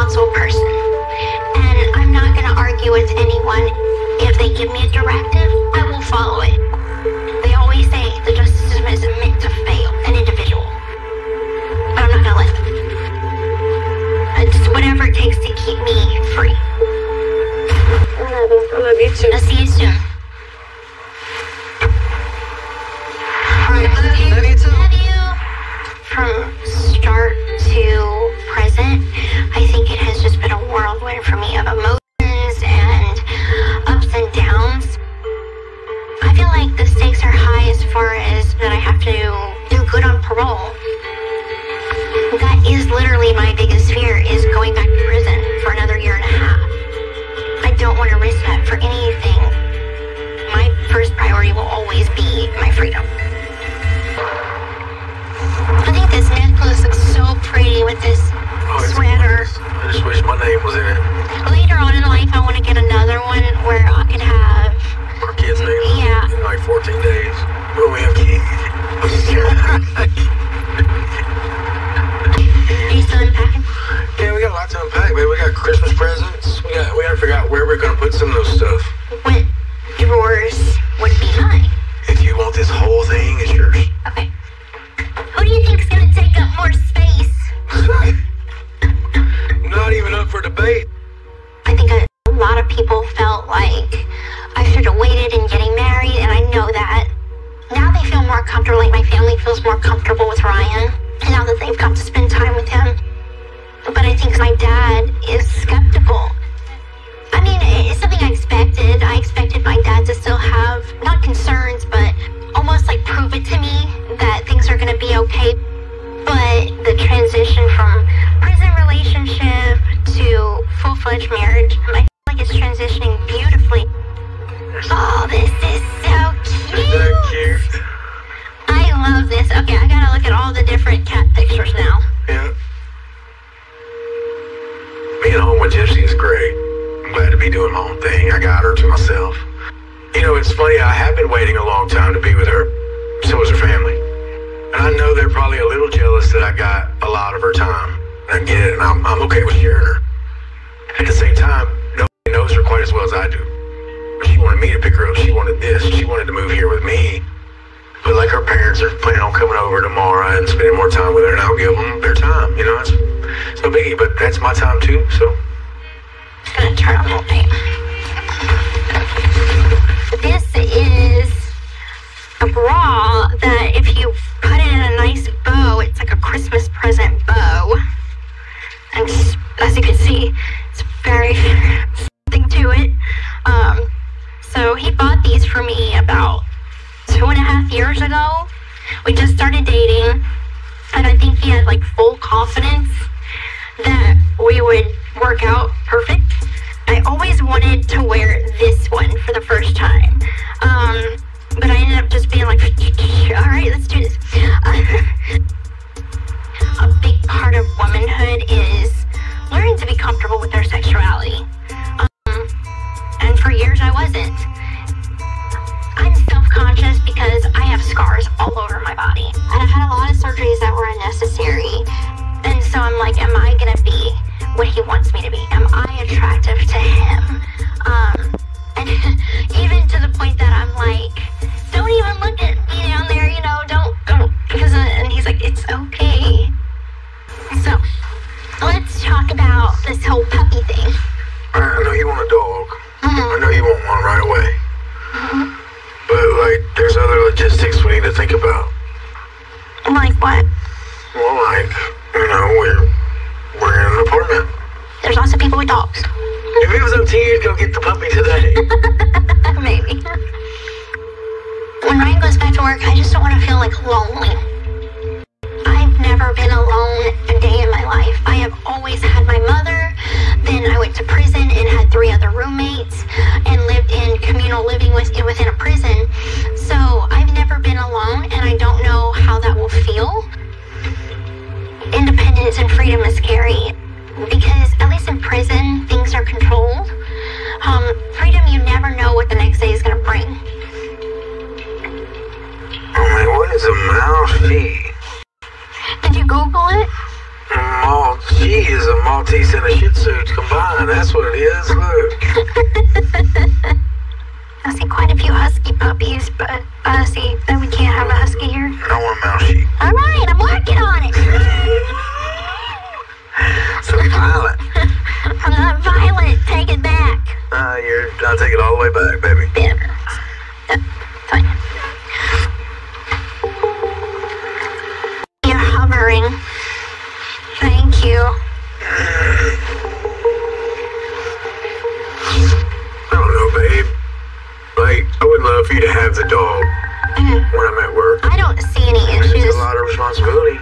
responsible person. And I'm not going to argue with anyone. If they give me a directive, I will follow it. They always say the justice system is meant to fail an individual. But I'm not going to let them. It's whatever it takes to keep me free. I love you too. I'll see you soon. Love you too. Love you. From start to present, I think it has just been a whirlwind for me of emotions and ups and downs. I feel like the stakes are high as far as that I have to do good on parole. That is literally my biggest fear, is going back to prison for another year and a half. I don't want to risk that for anything. My first priority will always be my freedom. I think this necklace looks so pretty with this sweater. I just wish my name was in it. Later on in life, I want to get another one where I could have Our kids' names Yeah. in like 14 days. When we have kids. Are you still unpacking? Yeah, we got a lot to unpack, man. We got Christmas presents. We got to figure out where we're gonna put some of those stuff. What drawers would be mine? If you want this whole thing, it's yours. Okay. Who do you think's gonna take up more space? Not even up for debate. I think a lot of people felt like I should have waited in getting married, and I know that. Now they feel more comfortable, like my family feels more comfortable with Ryan, now that they've got to spend time with him. But I think my dad is skeptical. I mean, it's something I expected. I expected my dad to still have, not concerns, but almost like prove it to me that things are going to be okay. But the transition from prison relationship to full-fledged marriage, I feel like it's transitioning beautifully. Oh, this is so cute. Isn't that cute? I love this. Okay, I gotta look at all the different cat pictures now. Yeah. Being home with Gypsy is great. I'm glad to be doing my own thing. I got her to myself. You know, it's funny, I have been waiting a long time to be with her. So is her family. And I know they're probably a little jealous that I got a lot of her time. I get it, and I'm okay with sharing her. At the same time, nobody knows her quite as well as I do. She wanted me to pick her up. She wanted this. She wanted to move here with me. But like her parents are planning on coming over tomorrow and spending more time with her, and I'll give them their time. You know, it's no biggie, but that's my time too, so. Just gonna turn on the light. This is a bra that if you put it in a nice bow, it's like a Christmas present bow. And as you can see, it's very something to it. So he bought these for me about 2.5 years ago. We just started dating, and I think he had like full confidence that we would work out perfect. I always wanted to wear this one for the first time, but I ended up just being like, all right, let's do this. A big part of womanhood is learning to be comfortable with their sexuality. And for years I wasn't. I'm self-conscious because I have scars all over my body. And I've had a lot of surgeries that were unnecessary. And so I'm like, am I gonna be what he wants me to be? Am I attractive to him? And even to the point that I'm like, don't even look at me down there, you know, don't, because, and he's like, it's okay. So, let's talk about this whole puppy thing. I know you want a dog. Mm-hmm. I know you want one right away. Mm-hmm. But, like, there's other logistics we need to think about. Like what? Well, like, you know, we're in an apartment. There's lots of people with dogs. If it was up to you, go get the puppy today. Maybe. When Ryan goes back to work, I just don't want to feel like lonely. I've never been alone a day in my life. I have always had my mother. Then I went to prison and had 3 other roommates and lived in communal living within a prison. So I've never been alone, and I don't know how that will feel. Independence and freedom is scary because at least in prison, things are controlled. Freedom, you never know what the next day is going to bring. I mean, what is a mouse sheet? Did you Google it? Well, Well, she is a Maltese and a Shih Tzu combined. That's what it is. Look. I see quite a few husky puppies, but I see that we can't have a husky here. I want a mouse sheep. All right, I'm working on it. So violent. I'm not violent. Take it back. I'll take it all the way back, baby. Yeah. Fine. You're hovering. Thank you. I don't know, babe. Like, I would love for you to have the dog when I'm at work. I don't see any issues. It's a lot of responsibility.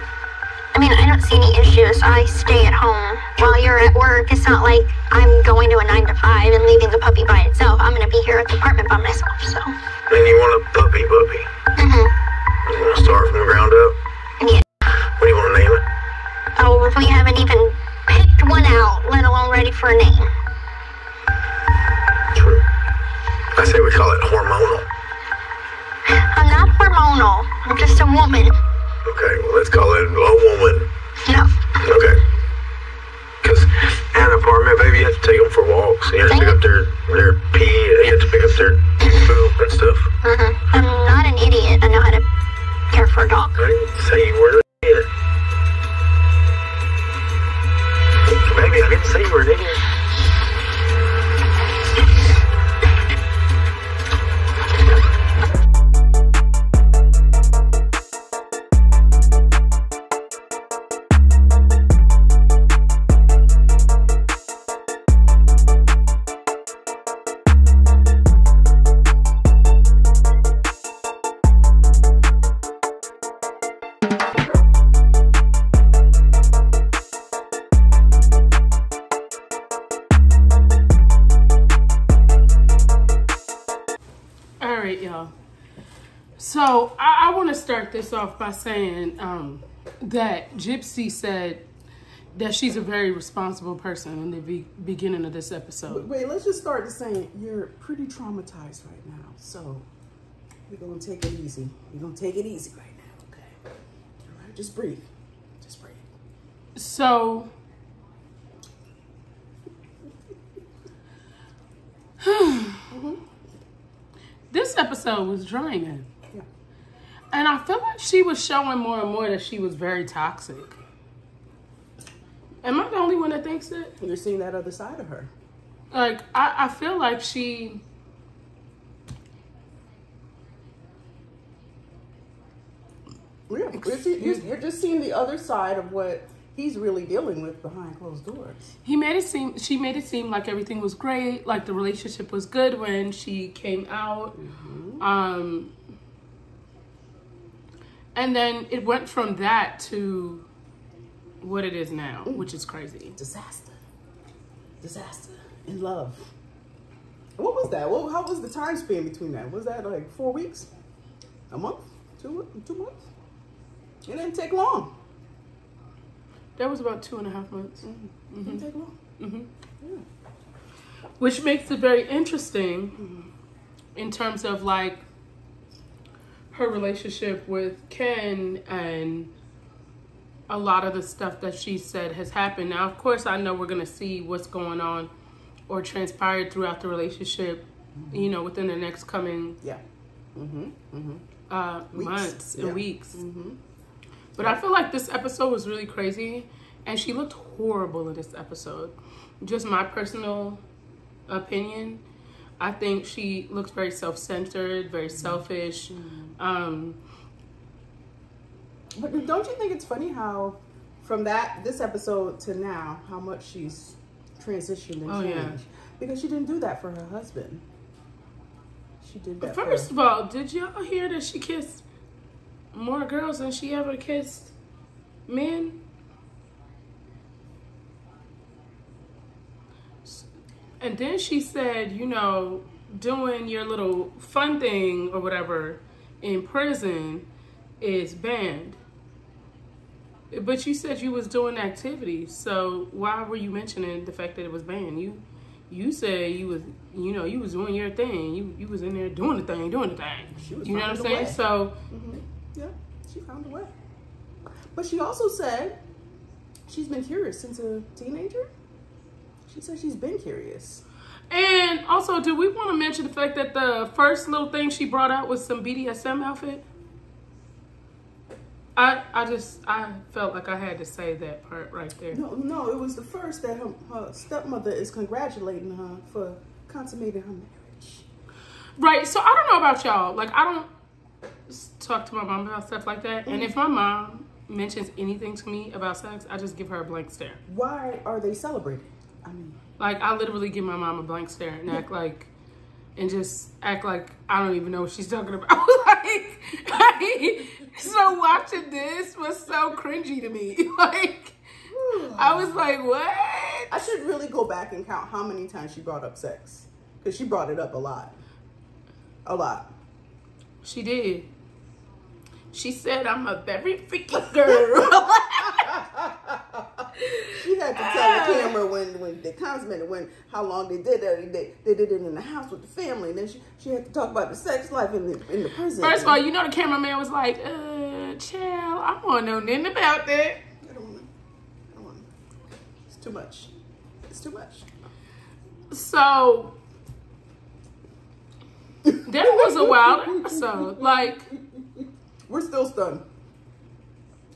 I mean, I don't see any issues. I stay at home while you're at work. It's not like I'm going to a 9 to 5 and leaving the puppy by itself. I'm going to be here at the apartment by myself, so. And you want a puppy? You want to start from the ground up? Yeah. What do you want to name it? Oh, we haven't even picked one out, let alone ready for a name. True. I say we call it hormonal. I'm not hormonal. I'm just a woman. Okay, well, let's call it a woman. No. Okay. Because at an apartment, baby, you have to take them for walks. You have to pick up their pee. You have to pick up their poop and stuff. I'm not an idiot. I know how to care for a dog. I didn't say you were an idiot. Baby, I didn't say you were an idiot. So I want to start this off by saying that Gypsy said that she's a very responsible person in the beginning of this episode. Wait, let's just start to saying you're pretty traumatized right now. So we're going to take it easy. We're going to take it easy right now, okay? All right, just breathe. Just breathe. So this episode was draining. Yeah. And I feel like she was showing more and more that she was very toxic. Am I the only one that thinks it? You're seeing that other side of her. Like, I feel like she... Yeah, you're just seeing the other side of what he's really dealing with behind closed doors. She made it seem like everything was great, like the relationship was good when she came out. Mm-hmm. And then it went from that to what it is now, which is crazy. Disaster in love. What was that? How was the time span between that? Was that like 4 weeks? A month? 2 months? It didn't take long. That was about 2.5 months. Mm-hmm. Didn't take long. Mm-hmm. Yeah. Which makes it very interesting in terms of like her relationship with Ken and a lot of the stuff that she said has happened. Now, of course, I know we're going to see what's going on or transpired throughout the relationship, you know, within the next coming months and weeks. Mm-hmm. But I feel like this episode was really crazy, and she looked horrible in this episode. Just my personal opinion. I think she looks very self-centered, very selfish. But don't you think it's funny how from this episode to now, how much she's transitioned and changed? Yeah. Because she didn't do that for her husband. She did that First of all, did y'all hear that she kissed more girls than she ever kissed men? And then she said, you know, doing your little fun thing or whatever in prison is banned. But you said you was doing activities, so why were you mentioning the fact that it was banned? You said you was, you know, you was doing your thing. You was in there doing the thing. She was, you know what I'm saying? So yeah, she found a way. But she also said she's been curious since a teenager. She said she's been curious. And also, do we want to mention the fact that the first little thing she brought out was some BDSM outfit? I felt like I had to say that part right there. No, it was the first that her stepmother is congratulating her for consummating her marriage. Right, so I don't know about y'all. Like, I don't talk to my mom about stuff like that. And if my mom mentions anything to me about sex, I just give her a blank stare. Why are they celebrating? I mean, like, I literally give my mom a blank stare and act like I don't even know what she's talking about. So watching this was so cringy to me. Like, I was like, what? I should really go back and count how many times she brought up sex. Because she brought it up a lot. A lot. She did. She said, I'm a very freaky girl. She had to tell the camera when they consummated, how long they did that. They did it in the house with the family. And then she had to talk about the sex life in the prison. First of all, you know the cameraman was like, child, I don't know nothing about that. I don't want to. It's too much. It's too much. So, that was a wild episode. Like, we're still stunned.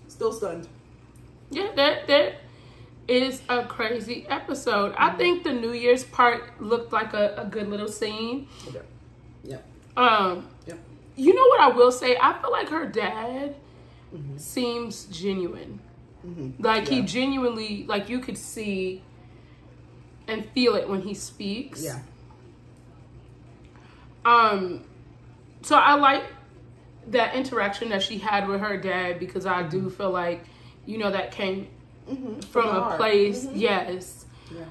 Still stunned. Yeah, that is a crazy episode. I think the New Year's part looked like a good little scene. Okay. Yeah. Yeah. You know what I will say? I feel like her dad seems genuine. Like, he genuinely, like, you could see and feel it when he speaks. Yeah. So I like that interaction that she had with her dad, because I do feel like, you know, that came from a place. Yes. Yeah.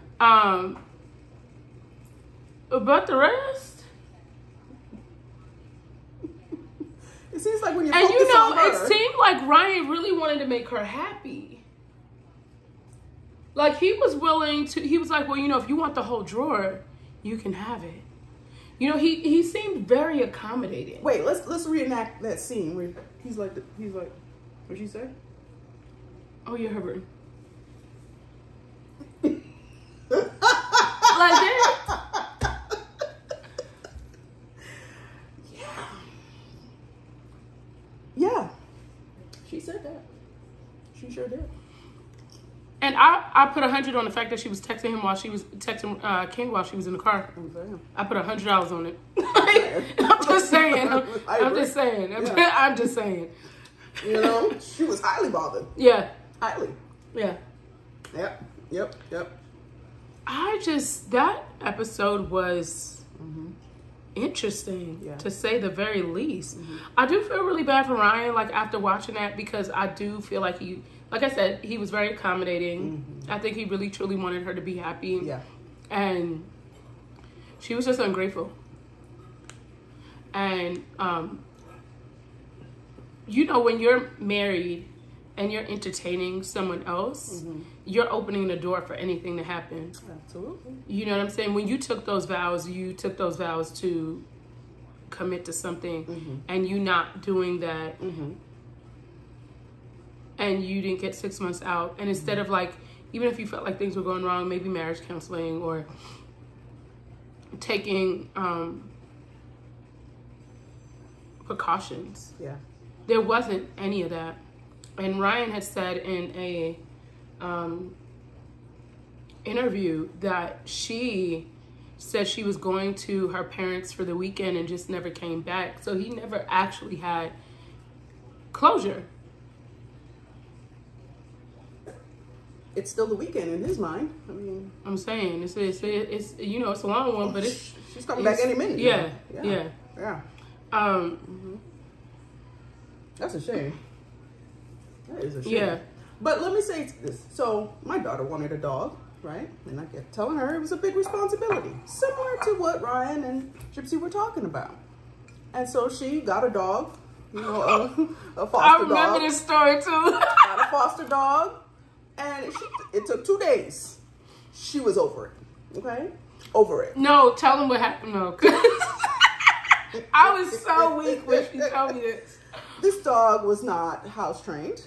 But the rest, it seems like when you and focus you know, on her, it seemed like Ryan really wanted to make her happy. Like, he was willing to. He was like, well, you know, if you want the whole drawer, you can have it. You know, he seemed very accommodating. Wait, let's reenact that scene where he's like, what'd she say? Oh, you're Herbert. Like that? Yeah. She said that. She sure did. And I put 100 on the fact that she was texting him while she was texting King while she was in the car. I put $100 on it. I'm just saying. I'm just saying. Yeah. I'm just saying. You know, she was highly bothered. Yeah. Highly. Yeah. Yep. That episode was interesting, to say the very least. I do feel really bad for Ryan, like, after watching that, because I do feel like he, like I said, he was very accommodating. I think he really truly wanted her to be happy. Yeah. And she was just ungrateful. And you know, when you're married and you're entertaining someone else, you're opening the door for anything to happen. Absolutely. You know what I'm saying? When you took those vows, to commit to something, and you not doing that, and you didn't get 6 months out, and instead of, like, even if you felt like things were going wrong, maybe marriage counseling or taking precautions. Yeah. There wasn't any of that. And Ryan had said in a interview that she said she was going to her parents for the weekend and just never came back. So he never actually had closure. It's still the weekend in his mind. I mean, I'm saying it's you know, it's a long one, but she's coming back any minute. Yeah. That's a shame. That is a shame. Yeah. But let me say this. So my daughter wanted a dog, right? And I kept telling her it was a big responsibility, similar to what Ryan and Gypsy were talking about. And so she got a dog, you know, a foster dog. I remember this story too. Got a foster dog, and it took 2 days. She was over it. Okay, over it. No, tell them what happened though. I was so weak when she told me this. This dog was not house trained.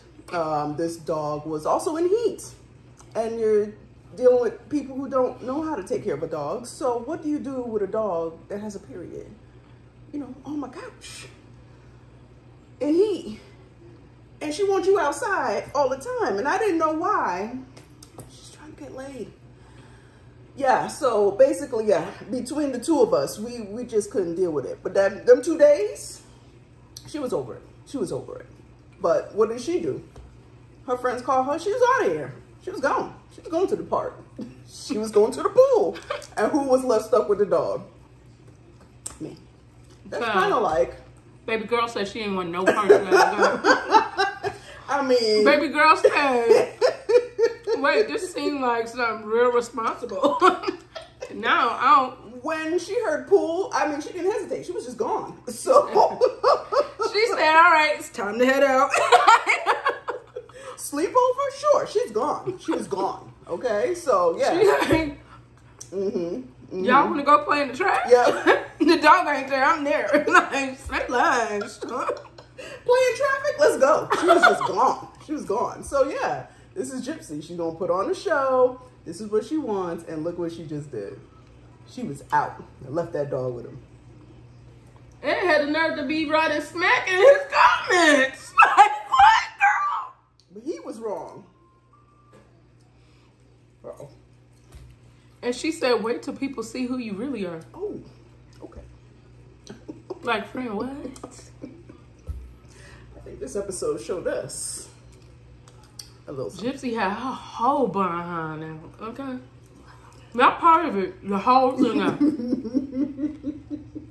This dog was also in heat. and you're dealing with people who don't know how to take care of a dog. So what do you do with a dog that has a period? You know, on my couch. And she wants you outside all the time. And I didn't know why. She's trying to get laid. Yeah, so basically, yeah, between the two of us, we just couldn't deal with it. But them 2 days, she was over it. She was over it. But what did she do? Her friends called her. She was out of here. She was gone. She was going to the park. She was going to the pool. And who was left stuck with the dog? Me. That's kind of like... Baby girl said she ain't want no part of that. I mean... Baby girl said... Wait, this seemed like something real responsible. Now, I don't... When she heard pool, I mean, she didn't hesitate. She was just gone. So... She said, all right, it's time to head out. Sleepover? Sure. She's gone. She was gone. Okay? So, yeah. Y'all want to go play in the track? Yeah. The dog ain't there. I'm there. Like, straight lines. Playing traffic? Let's go. She was just gone. She was gone. So, yeah. This is Gypsy. She's going to put on a show. This is what she wants. And look what she just did. She was out and left that dog with him. And had the nerve to be writing smack in his comments. Like, what, girl? But he was wrong. Uh-oh. And she said, wait till people see who you really are. Oh, okay. Like, friend, what? I think this episode showed us a little something. Gypsy had her whole behind now, okay? Not part of it, the whole thing out.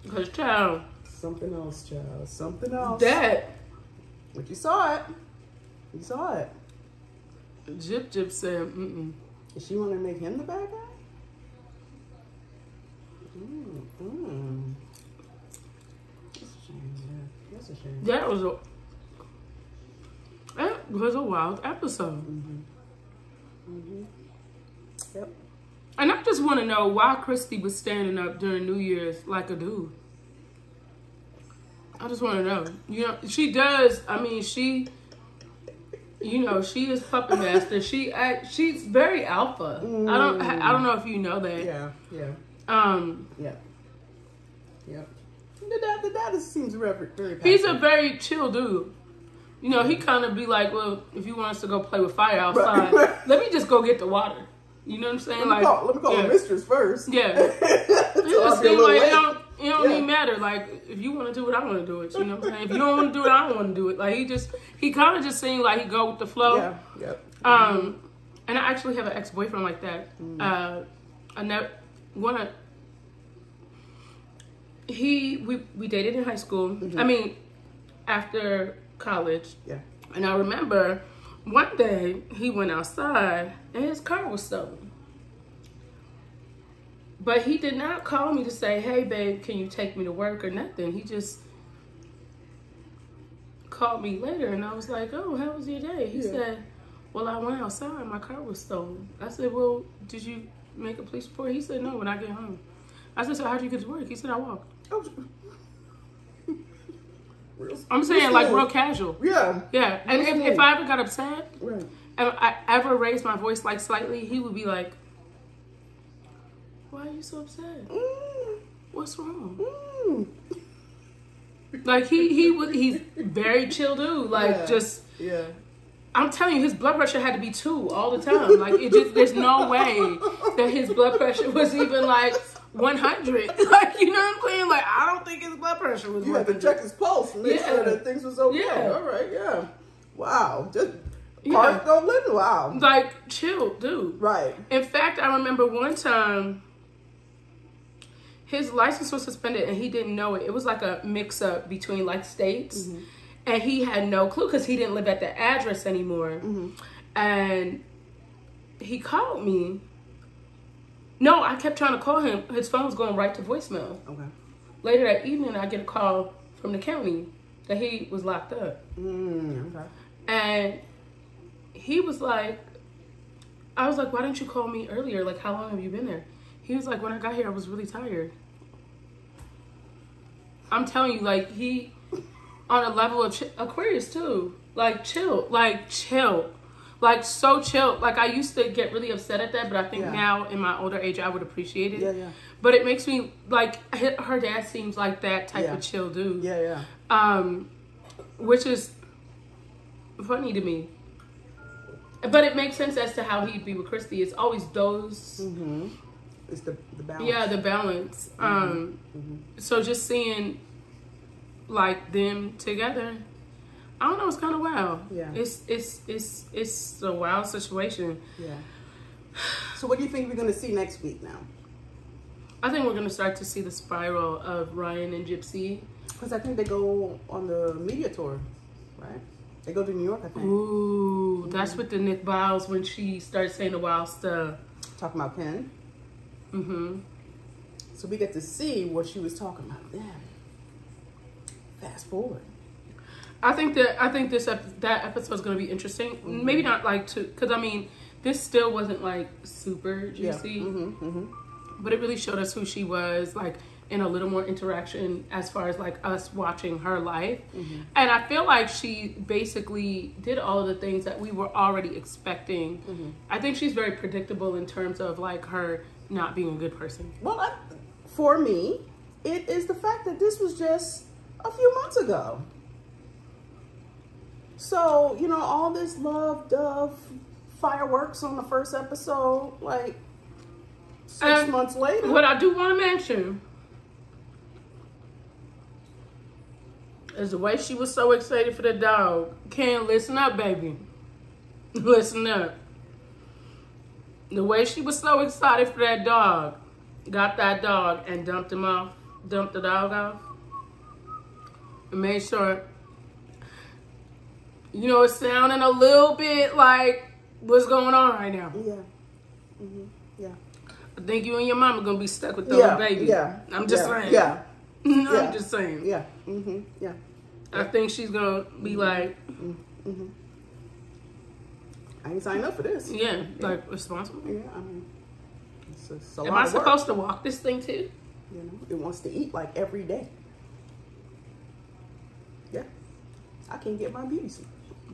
Because, child. Something else, child. Something else. That. But you saw it. You saw it. Gyp said, Does she want to make him the bad guy? That's a shame, yeah. That's a shame. That was a wild episode. Yep. And I just want to know why Christy was standing up during New Year's like a dude. I just want to know. You know, she does. I mean, she, you know, she is puppet master. She's very alpha. I don't know if you know that. Yeah. Yeah. The dad seems very passive. He's a very chill dude. You know, he kind of be like, well, if you want us to go play with fire outside, let me just go get the water. You know what I'm saying? Let me call the mistress first. Yeah. It just seems like it don't even matter. Like, if you want to do it, I want to do it. You know what I'm saying? If you don't want to do it, I don't want to do it. Like, he kind of just seemed like he go with the flow. Yeah. And I actually have an ex-boyfriend like that. We dated in high school. I mean, after college. Yeah. And I remember one day he went outside and his car was stolen. But he did not call me to say, hey, babe, can you take me to work or nothing. He just called me later and I was like, oh, how was your day? He said, well, I went outside. My car was stolen. I said, well, did you make a police report? He said, no, when I get home. I said, so how'd you get to work? He said, I walked. Oh. I'm saying like real casual. Yeah. And if I ever got upset and I ever raised my voice like slightly, he would be like, why are you so upset? What's wrong? Like he's very chill dude. Like I'm telling you, his blood pressure had to be 2 all the time. Like there's no way that his blood pressure was even like 100. Like, you know what I'm saying? Like, I don't think his blood pressure was 100. You had to check his pulse and make sure that things was okay. Yeah. All right, Wow. Just park, go live. Wow. Like, chill, dude. Right. In fact, I remember one time his license was suspended and he didn't know it. It was like a mix-up between like states. And he had no clue because he didn't live at the address anymore. And he called me. No, I kept trying to call him. His phone was going right to voicemail. Okay. Later that evening, I get a call from the county that he was locked up. Okay. And he was like, I was like, why didn't you call me earlier? Like, how long have you been there? He was like, when I got here, I was really tired. I'm telling you, like, he, on a level of Aquarius too. Like, chill. Like, so chill. Like, I used to get really upset at that, but I think now in my older age, I would appreciate it. Yeah, yeah. But it makes me, like, her dad seems like that type of chill dude. Yeah, yeah. Which is funny to me. But it makes sense as to how he'd be with Christy. It's always those... Mm-hmm. It's the balance. Yeah, the balance. So just seeing, like, them together... I don't know. It's kind of wild. Yeah. It's a wild situation. Yeah. So what do you think we're going to see next week now? I think we're going to start to see the spiral of Ryan and Gypsy. Because I think they go on the media tour, right? They go to New York, I think. Ooh, that's with the Nick Biles when she starts saying the wild stuff. Talking about Ken. Mm-hmm. So we get to see what she was talking about then. Fast forward. I think that that episode is going to be interesting. Mm-hmm. Maybe not like because I mean, this still wasn't like super juicy, but it really showed us who she was, like in a little more interaction as far as like us watching her life. And I feel like she basically did all of the things that we were already expecting. I think she's very predictable in terms of like her not being a good person. Well, for me, it is the fact that this was just a few months ago. So, you know, all this love, dove, fireworks on the first episode, like 6 months later. What I do want to mention is the way she was so excited for the dog. Ken, listen up, baby. Listen up. The way she was so excited for that dog, got that dog and dumped the dog off, and made sure... You know, it's sounding a little bit like what's going on right now. Yeah. Yeah. I think you and your mama gonna be stuck with those babies. Yeah. I'm just saying. Yeah. I'm just saying. Yeah. Yeah. I think she's gonna be like, I ain't signed up for this. Yeah, like responsible. Yeah, I mean, it's a lot Am I of work. supposed to walk this thing too? You know, it wants to eat like every day. Yeah. I can't get my beauty sleep.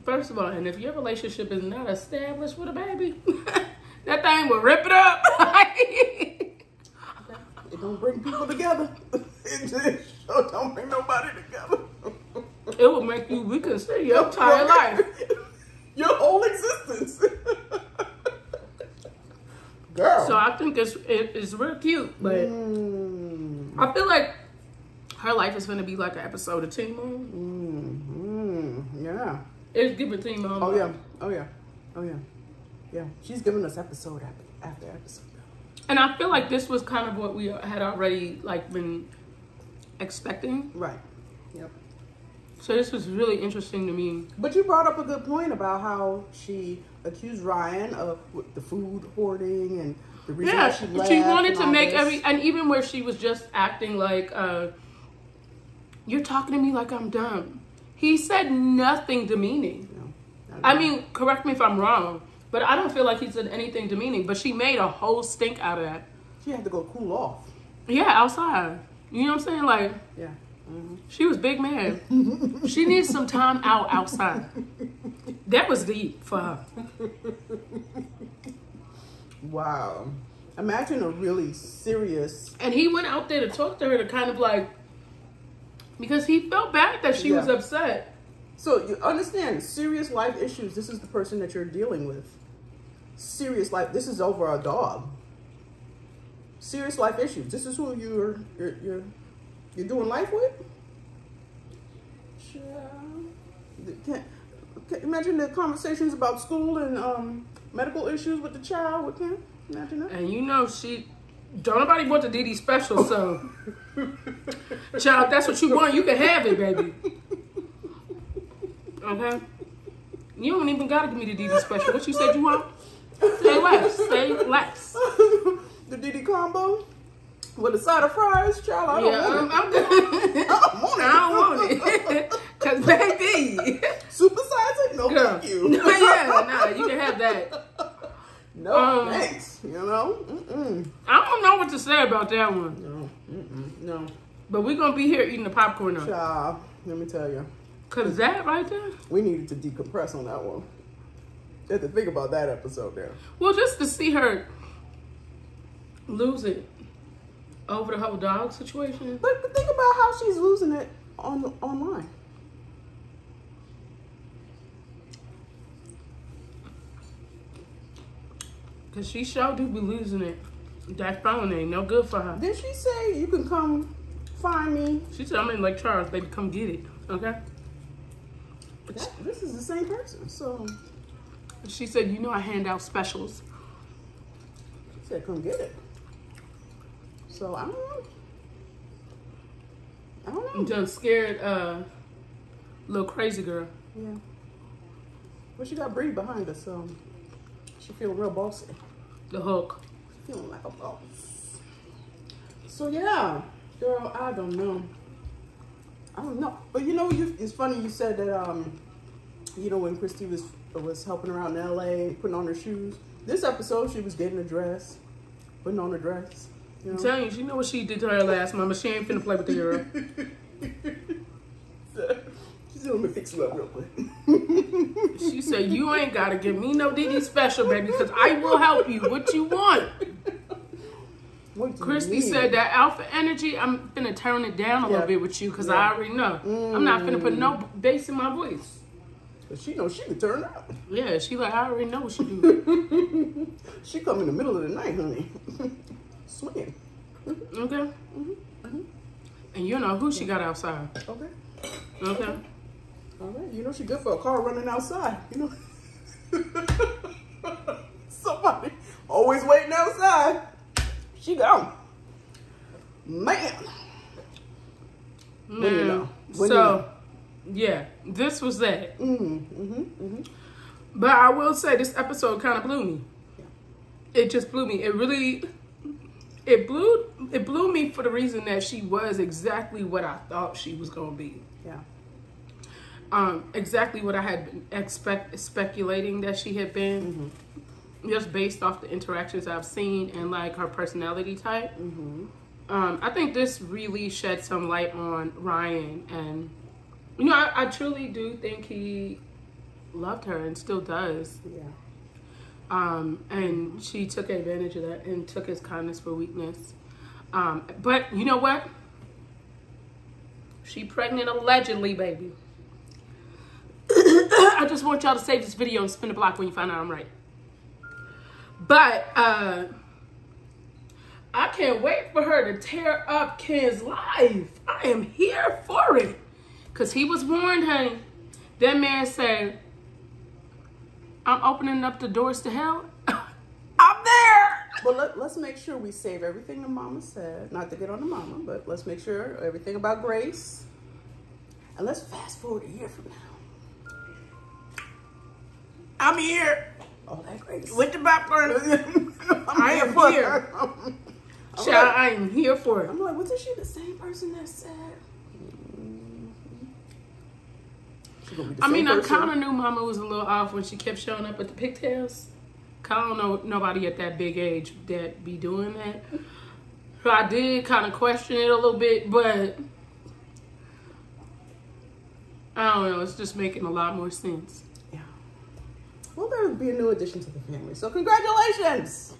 First of all, and if your relationship is not established with a baby, that thing will rip it up. It don't bring people together. It just sure don't bring nobody together. It will make you reconsider your entire life. Your whole existence. Girl. So I think it's real cute, but I feel like her life is going to be like an episode of Teen Mom. Yeah. It's giving Teen Mom. Oh yeah. Oh yeah. Oh yeah. Yeah. She's giving us episode after episode. And I feel like this was kind of what we had already like been expecting. Right. Yep. So this was really interesting to me. But you brought up a good point about how she accused Ryan of the food hoarding and the reason why she left. She wanted to make and even where she was just acting like, you're talking to me like I'm dumb. He said nothing demeaning. No, I mean, correct me if I'm wrong, but I don't feel like he said anything demeaning. But she made a whole stink out of that. She had to go cool off. Yeah, outside. You know what I'm saying? Like, yeah. She was big mad. She needs some time out outside. That was deep for her. Wow. Imagine a really serious... And he went out there to talk to her to kind of like... Because he felt bad that she was upset. So you understand, serious life issues, this is the person that you're dealing with. Serious life, this is over a dog. Serious life issues, this is who you're doing life with? Sure. Imagine the conversations about school and medical issues with the child with him. Imagine that. And you know don't nobody want the DD special, so child, if that's what you want, you can have it, baby. Okay? You don't even gotta give me the DD special. What you said you want? Say less. Say less. The DD combo? With a side of fries, child, I don't want it. I don't want it. Cause baby. Supersize it? No, thank you. You can have that. No, thanks. You know? I don't know what to say about that one. No. But we're gonna be here eating the popcorn now. Child, let me tell you. Cause that right there? We needed to decompress on that one. had to think about that episode there. Well, just to see her lose it over the whole dog situation. But think about how she's losing it online. Because she sure do be losing it. That phone ain't no good for her. Did she say you can come find me? She said, I'm in Lake Charles, baby, come get it. Okay? This is the same person, so. She said, you know I hand out specials. She said, come get it. So, I don't know. I'm just scared, little crazy girl. Yeah. Well, she got Bree behind her, so she feeling real bossy. The Hulk. Feeling like a boss. So, yeah. Girl, I don't know. But you know, it's funny you said that, you know, when Christy was helping her out in LA, putting on her shoes. This episode, she was getting a dress, putting on a dress. You know? I'm telling you, she know what she did to her last mama. She ain't finna play with the girl. She said, let me fix you up real quick. She said, you ain't gotta give me no DD special, baby, because I will help you. What you want? Christy said that alpha energy, I'm finna turn it down a little bit with you because I already know. I'm not finna put no bass in my voice. But she knows she can turn up. Yeah, she like, I already know what she do. She come in the middle of the night, honey. Swinging. Okay. And you know who she got outside. Okay. Okay. All right. You know she good for a car running outside. You know. Somebody always waiting outside. She gone. Man. When you know. Yeah, this was that. But I will say this episode kind of blew me. Yeah. It just blew me. It blew me for the reason that she was exactly what I thought she was going to be. Yeah. Exactly what I had been speculating that she had been. Just based off the interactions I've seen and like her personality type. I think this really shed some light on Ryan, and you know, I truly do think he loved her and still does. Yeah. And she took advantage of that and took his kindness for weakness. But you know what? She pregnant allegedly, baby. I just want y'all to save this video and spin the block when you find out I'm right. But I can't wait for her to tear up Ken's life. I am here for it. Because he was warned, honey. That man said, I'm opening up the doors to hell. I'm there. Well, let's make sure we save everything the mama said. Not to get on the mama, but let's make sure everything about Grace. And let's fast forward a year from now. I'm here. Oh, that Grace. With the popcorn. I am here. Child, I am here for it. I'm like, wasn't she the same person that said? I mean, I kind of knew Mama was a little off when she kept showing up with the pigtails. Cause I don't know nobody at that big age that be doing that. So I did kind of question it a little bit, but I don't know. It's just making a lot more sense. Yeah. Well, there will be a new addition to the family. So congratulations.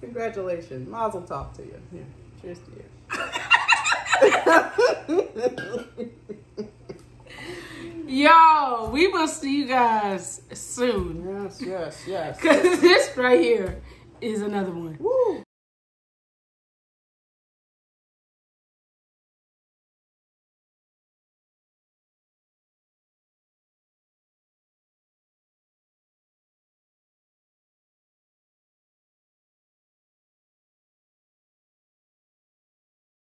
Congratulations. Mazel tov to you. Yeah. Cheers to you. Yo, we will see you guys soon. Yes. Because this right here is another one. Woo.